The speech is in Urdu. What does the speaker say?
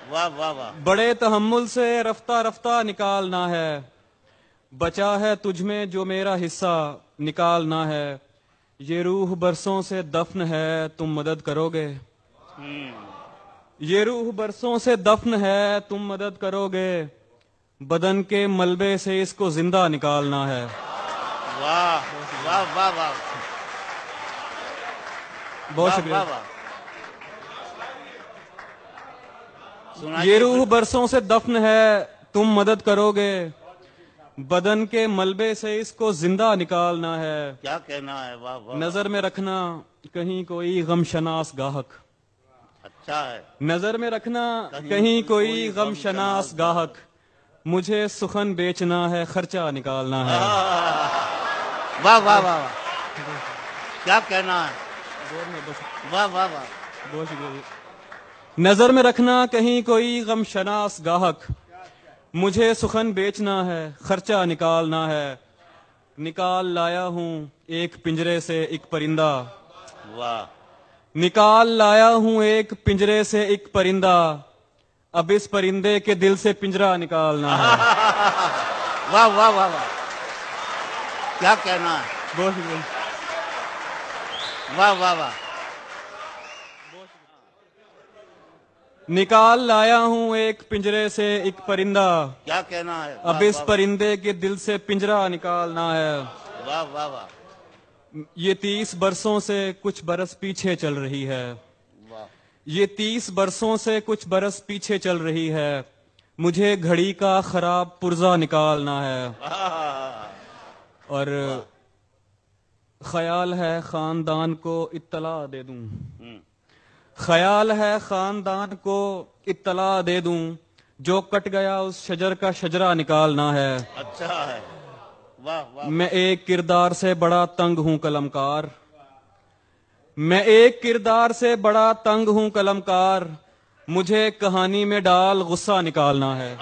واہ واہ واہ. بڑے تحمل سے رفتہ رفتہ نکالنا ہے، بچا ہے تجھ میں جو میرا حصہ نکالنا ہے، یہ روح برسوں سے دفن ہے تم مدد کرو گے، یہ روح برسوں سے دفن ہے تم مدد کرو گے، بدن کے ملبے سے اس کو زندہ نکالنا ہے. واہ واہ واہ واہ. بہت شکریہ. واہ واہ. یہ روح برسوں سے دفن ہے تم مدد کرو گے، بدن کے ملبے سے اس کو زندہ نکالنا ہے. کیا کہنا ہے. واہ واہ. نظر میں رکھنا کہیں کوئی غم شناس گاہک، اچھا ہے. نظر میں رکھنا کہیں کوئی غم شناس گاہک، مجھے سخن بیچنا ہے خرچہ نکالنا ہے. واہ واہ واہ. کیا کہنا ہے. واہ واہ واہ. بہت شکریہ. نظر میں رکھنا کہیں کوئی غم شناس گاہک، مجھے سخن بیچنا ہے خرچہ نکالنا ہے، نکال لایا ہوں ایک پنجرے سے ایک پرندہ، واہ. نکال لایا ہوں ایک پنجرے سے ایک پرندہ، اب اس پرندے کے دل سے پنجرہ نکالنا ہے. واہ واہ واہ واہ. کیا کہنا ہے. بہت شکریہ. واہ واہ واہ. نکال لایا ہوں ایک پنجرے سے ایک پرندہ، کیا کہنا ہے. اب اس پرندے کے دل سے پنجرہ نکالنا ہے. واہ واہ واہ. یہ 30 برسوں سے کچھ برس پیچھے چل رہی ہے، واہ. یہ 30 برسوں سے کچھ برس پیچھے چل رہی ہے، مجھے گھڑی کا خراب پرزہ نکالنا ہے. اور خیال ہے خاندان کو اطلاع دے دوں، خیال ہے خاندان کو اطلاع دے دوں، جو کٹ گیا اس شجر کا شجرہ نکالنا ہے. اچھا ہے. واہ واہ. میں ایک کردار سے بڑا تنگ ہوں قلمکار، میں ایک کردار سے بڑا تنگ ہوں قلمکار، مجھے کہانی میں ڈال غصہ نکالنا ہے.